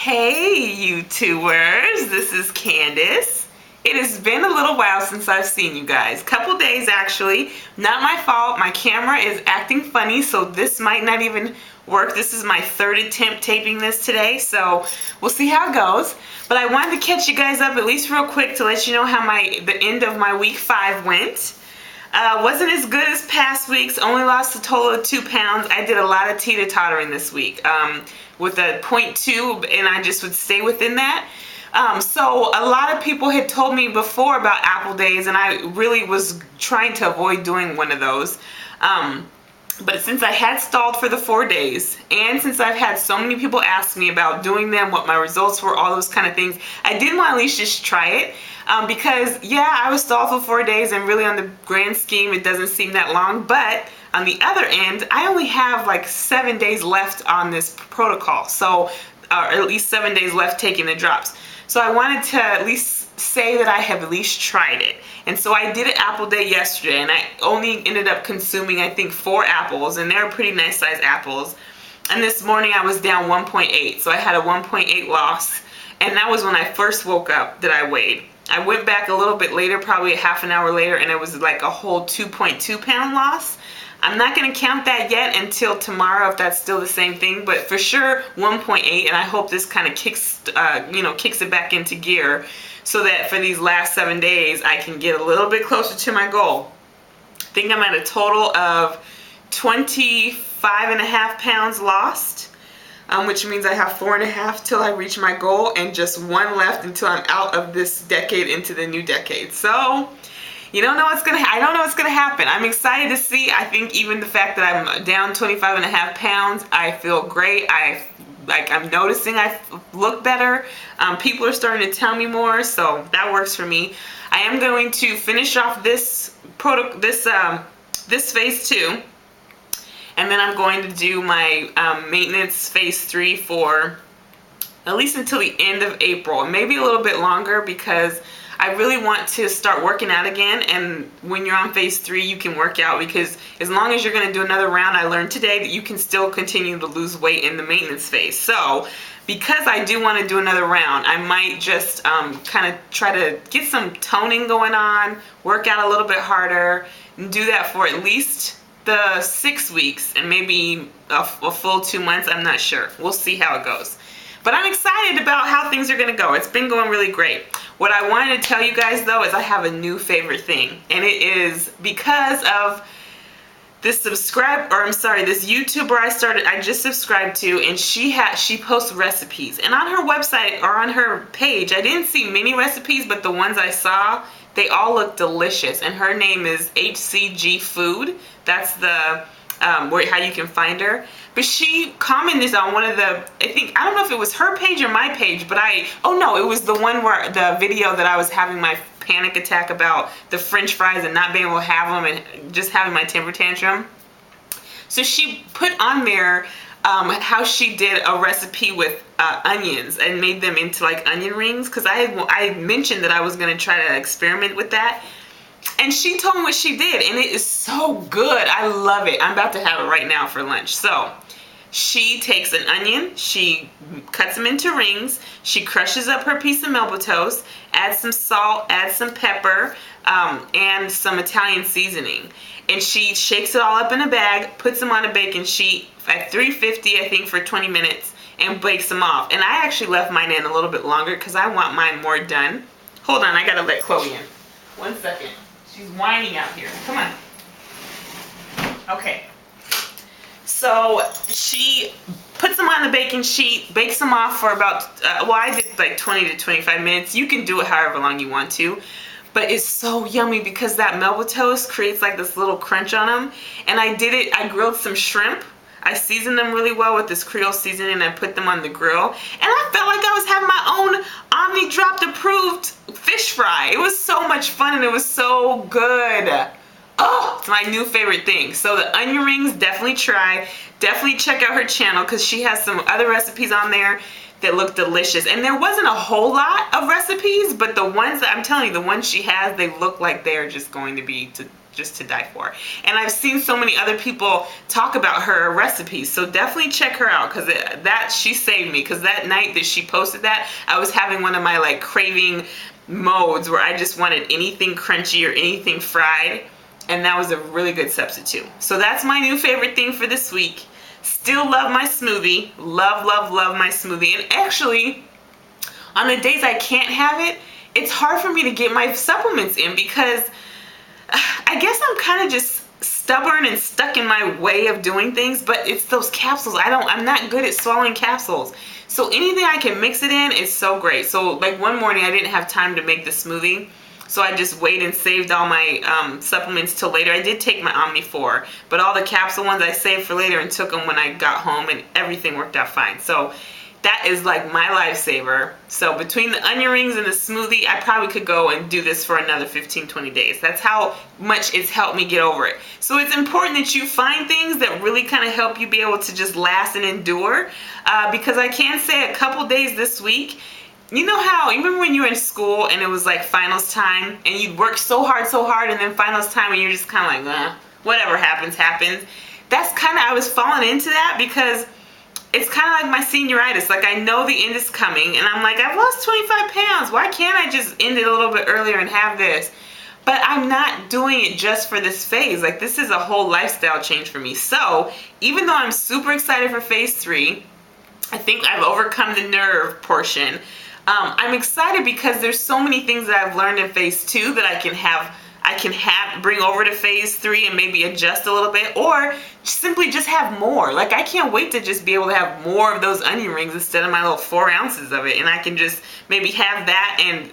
Hey YouTubers, this is Candace. It has been a little while since I've seen you guys. Couple days actually. Not my fault. My camera is acting funny, so this might not even work. This is my third attempt taping this today, so we'll see how it goes. But I wanted to catch you guys up at least real quick to let you know how the end of my week 5 went. Wasn't as good as past weeks, only lost a total of 2 pounds. I did a lot of teeter-tottering this week with a 0.2, and I just would stay within that. So a lot of people had told me before about Apple Days, and I really was trying to avoid doing one of those. But since I had stalled for the 4 days, and since I've had so many people ask me about doing them, what my results were, all those kind of things, I did want to at least just try it. Because, yeah, I was stalled for 4 days, and really on the grand scheme, it doesn't seem that long. But on the other end, I only have like 7 days left on this protocol. So, or at least 7 days left taking the drops. So I wanted to at least say that I have at least tried it. And so I did an apple day yesterday, and I only ended up consuming, I think, 4 apples, and they're pretty nice sized apples. And this morning I was down 1.8, so I had a 1.8 loss. And that was when I first woke up that I weighed. I went back a little bit later, probably a half an hour later, and it was like a whole 2.2 pound loss. I'm not going to count that yet until tomorrow if that's still the same thing, but for sure 1.8, and I hope this kind of kicks it back into gear so that for these last 7 days I can get a little bit closer to my goal. I think I'm at a total of 25.5 pounds lost. Which means I have 4.5 till I reach my goal, and just 1 left until I'm out of this decade into the new decade. So, I don't know what's gonna happen. I'm excited to see. I think even the fact that I'm down 25.5 pounds, I feel great. I'm noticing I look better. People are starting to tell me more, so that works for me. I am going to finish off this phase 2. And then I'm going to do my maintenance phase 3 for at least until the end of April, maybe a little bit longer, because I really want to start working out again. And when you're on phase 3, you can work out, because as long as you're going to do another round, I learned today that you can still continue to lose weight in the maintenance phase. So because I do want to do another round, I might just kind of try to get some toning going on, work out a little bit harder, and do that for at least the 6 weeks and maybe a full 2 months. I'm not sure. We'll see how it goes. But I'm excited about how things are going to go. It's been going really great. What I wanted to tell you guys though is I have a new favorite thing, and it is because of this this YouTuber I just subscribed to, and she posts recipes, and on her website or on her page I didn't see many recipes, but the ones I saw, they all look delicious. And her name is HCG Food. That's the how you can find her. But she commented on one of the, I don't know if it was her page or my page, but it was the one where the video that I was having my panic attack about the French fries and not being able to have them and just having my temper tantrum. So she put on there how she did a recipe with onions and made them into like onion rings, because I mentioned that I was going to try to experiment with that. And she told me what she did, and it is so good. I love it. I'm about to have it right now for lunch. So she takes an onion, she cuts them into rings, she crushes up her piece of Melba toast, adds some salt, adds some pepper, and some Italian seasoning. And she shakes it all up in a bag, puts them on a baking sheet at 350, I think, for 20 minutes, and bakes them off. And I actually left mine in a little bit longer because I want mine more done. Hold on, I gotta let Chloe in. 1 second. She's whining out here. Come on. Okay. So she puts them on the baking sheet, bakes them off for about, I did like 20 to 25 minutes. You can do it however long you want to. But it's so yummy because that Melba toast creates like this little crunch on them. And I grilled some shrimp. I seasoned them really well with this Creole seasoning, and I put them on the grill. And I felt like I was having my own Omni Drops approved fish fry. It was so much fun, and it was so good. Oh, it's my new favorite thing. So the onion rings, definitely try. Definitely check out her channel, because she has some other recipes on there that look delicious. And there wasn't a whole lot of recipes, but the ones that I'm telling you, the ones she has, they look like they're just going to be just to die for. And I've seen so many other people talk about her recipes, so definitely check her out, because that she saved me, because that night that she posted that, I was having one of my like craving modes where I just wanted anything crunchy or anything fried, and that was a really good substitute. So that's my new favorite thing for this week. Still love my smoothie. Love, love, love my smoothie. And actually, on the days I can't have it, it's hard for me to get my supplements in, because I guess I'm kind of just stubborn and stuck in my way of doing things, but it's those capsules. I'm not good at swallowing capsules. So anything I can mix it in is so great. So like one morning I didn't have time to make the smoothie, so I just waited and saved all my supplements till later. I did take my Omni IV, but all the capsule ones I saved for later and took them when I got home, and everything worked out fine. So that is like my lifesaver. So between the onion rings and the smoothie, I probably could go and do this for another 15-20 days. That's how much it's helped me get over it. So it's important that you find things that really kind of help you be able to just last and endure, because I can say a couple days this week, you know how, you remember when you were in school and it was like finals time and you'd work so hard, and then finals time and you're just kind of like, whatever happens, happens. That's kind of, I was falling into that, because it's kind of like my senioritis. Like, I know the end is coming, and I'm like, I've lost 25 pounds. Why can't I just end it a little bit earlier and have this? But I'm not doing it just for this phase. Like, this is a whole lifestyle change for me. So even though I'm super excited for phase 3, I think I've overcome the nerve portion. I'm excited because there's so many things that I've learned in phase 2 that I can bring over to phase 3 and maybe adjust a little bit, or simply just have more. Like, I can't wait to just be able to have more of those onion rings instead of my little 4 ounces of it, and I can just maybe have that and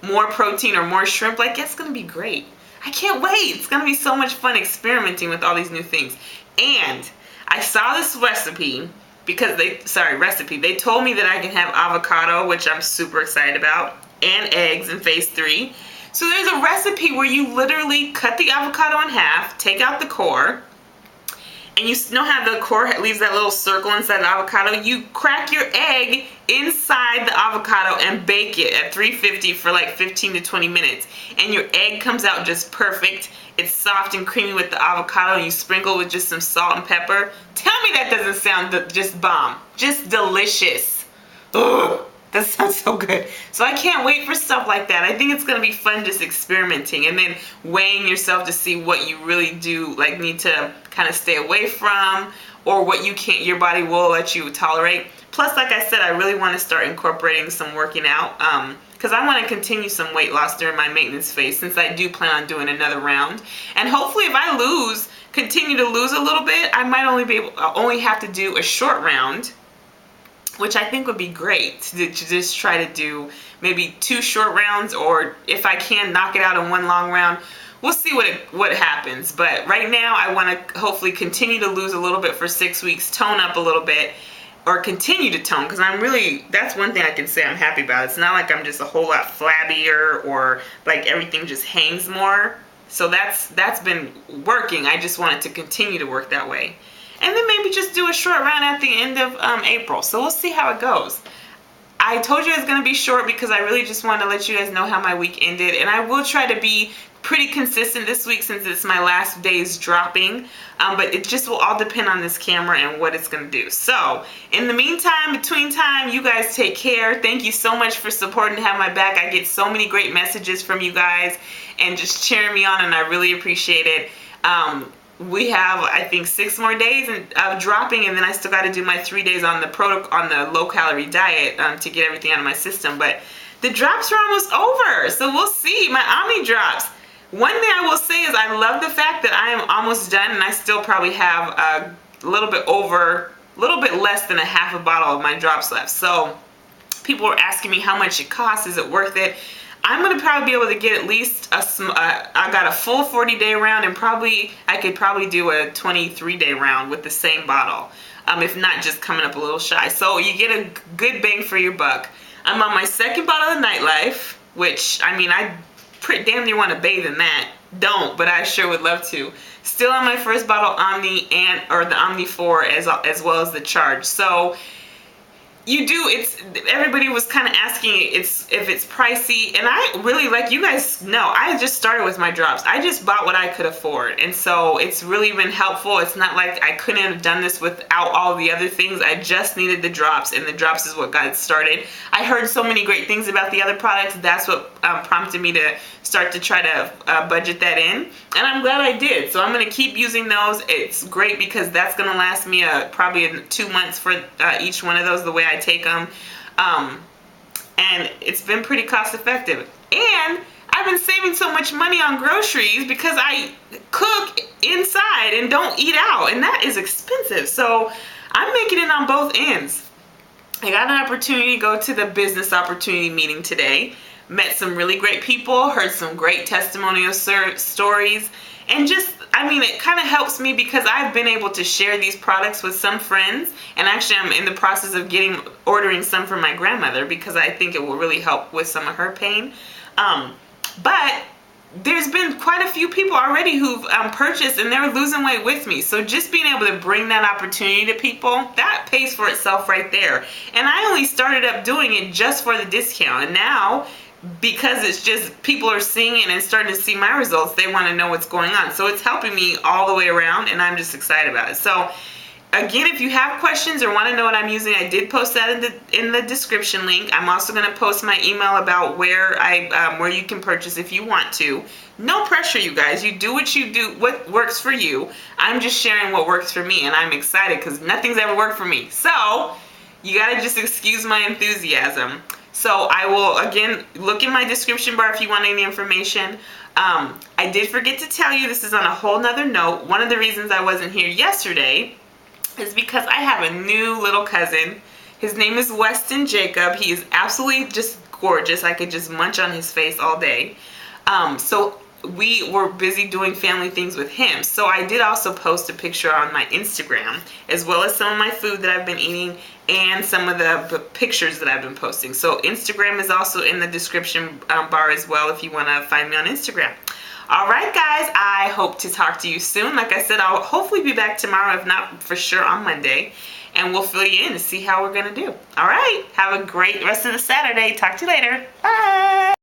more protein or more shrimp. Like, it's gonna be great. I can't wait. It's gonna be so much fun experimenting with all these new things. And I saw this recipe because they told me that I can have avocado, which I'm super excited about, and eggs in phase 3. So there's a recipe where you literally cut the avocado in half, take out the core, and you know how the core leaves that little circle inside the avocado? You crack your egg inside the avocado and bake it at 350 for like 15 to 20 minutes. And your egg comes out just perfect. It's soft and creamy with the avocado, and you sprinkle with just some salt and pepper. Tell me that doesn't sound just bomb. Just delicious. Ugh. That sounds so good. So I can't wait for stuff like that. I think it's going to be fun just experimenting and then weighing yourself to see what you really do like need to kind of stay away from, or what you can't, your body will let you tolerate. Plus, like I said, I really want to start incorporating some working out, because I want to continue some weight loss during my maintenance phase, since I do plan on doing another round. And hopefully if I continue to lose a little bit, I might only have to do a short round, which I think would be great to just try to do maybe 2 short rounds, or if I can knock it out in 1 long round. We'll see what happens. But right now I want to hopefully continue to lose a little bit for 6 weeks, tone up a little bit, or continue to tone, because that's one thing I can say I'm happy about. It's not like I'm just a whole lot flabbier or like everything just hangs more. So that's been working. I just want it to continue to work that way. And then maybe just do a short round at the end of April. So we'll see how it goes. I told you it was going to be short because I really just wanted to let you guys know how my week ended. And I will try to be pretty consistent this week since it's my last day's dropping. But it just will all depend on this camera and what it's going to do. So in the meantime, between time, you guys take care. Thank you so much for supporting and having my back. I get so many great messages from you guys and just cheering me on, and I really appreciate it. We have, I think, 6 more days of dropping, and then I still got to do my 3 days on the low-calorie diet to get everything out of my system. But the drops are almost over, so we'll see. My Omni Drops. One thing I will say is I love the fact that I am almost done, and I still probably have a little bit less than a half a bottle of my drops left. So people were asking me how much it costs. Is it worth it? I'm going to probably be able to get at least I got a full 40-day round, and I could probably do a 23-day round with the same bottle, if not just coming up a little shy. So you get a good bang for your buck. I'm on my 2nd bottle of Nite Life, which, I mean, I damn near want to bathe in that. Don't, but I sure would love to. Still on my 1st bottle Omni or the Omni IV as well as the Charge. So you do, everybody was kind of asking if it's pricey, and I really, like you guys know, I just started with my drops. I just bought what I could afford, and so it's really been helpful. It's not like I couldn't have done this without all the other things. I just needed the drops, and the drops is what got it started. I heard so many great things about the other products. That's what prompted me to start to try to budget that in, and I'm glad I did. So I'm going to keep using those. It's great because that's going to last me probably 2 months for each one of those, the way I take them, and it's been pretty cost effective. And I've been saving so much money on groceries because I cook inside and don't eat out, and that is expensive. So I'm making it on both ends. I got an opportunity to go to the business opportunity meeting today, met some really great people, heard some great testimonial stories, and just, I mean, it kind of helps me because I've been able to share these products with some friends, and actually I'm in the process of ordering some for my grandmother because I think it will really help with some of her pain. But there's been quite a few people already who've purchased, and they're losing weight with me. So just being able to bring that opportunity to people, that pays for itself right there. And I only started up doing it just for the discount, and now, because it's just people are seeing it and starting to see my results, they want to know what's going on. So it's helping me all the way around, and I'm just excited about it. So again, if you have questions or want to know what I'm using, I did post that in the description link. I'm also going to post my email about where you can purchase if you want to. No pressure, you guys. You do what works for you. I'm just sharing what works for me, and I'm excited because nothing's ever worked for me. So you got to just excuse my enthusiasm. So I will, again, look in my description bar if you want any information. I did forget to tell you, this is on a whole nother note, one of the reasons I wasn't here yesterday is because I have a new little cousin. His name is Weston Jacob. He is absolutely just gorgeous. I could just munch on his face all day. So we were busy doing family things with him. So I did also post a picture on my Instagram, as well as some of my food that I've been eating and some of the pictures that I've been posting. So Instagram is also in the description bar as well if you want to find me on Instagram. All right, guys, I hope to talk to you soon. Like I said, I'll hopefully be back tomorrow, if not for sure on Monday, and we'll fill you in to see how we're going to do. All right, have a great rest of the Saturday. Talk to you later. Bye.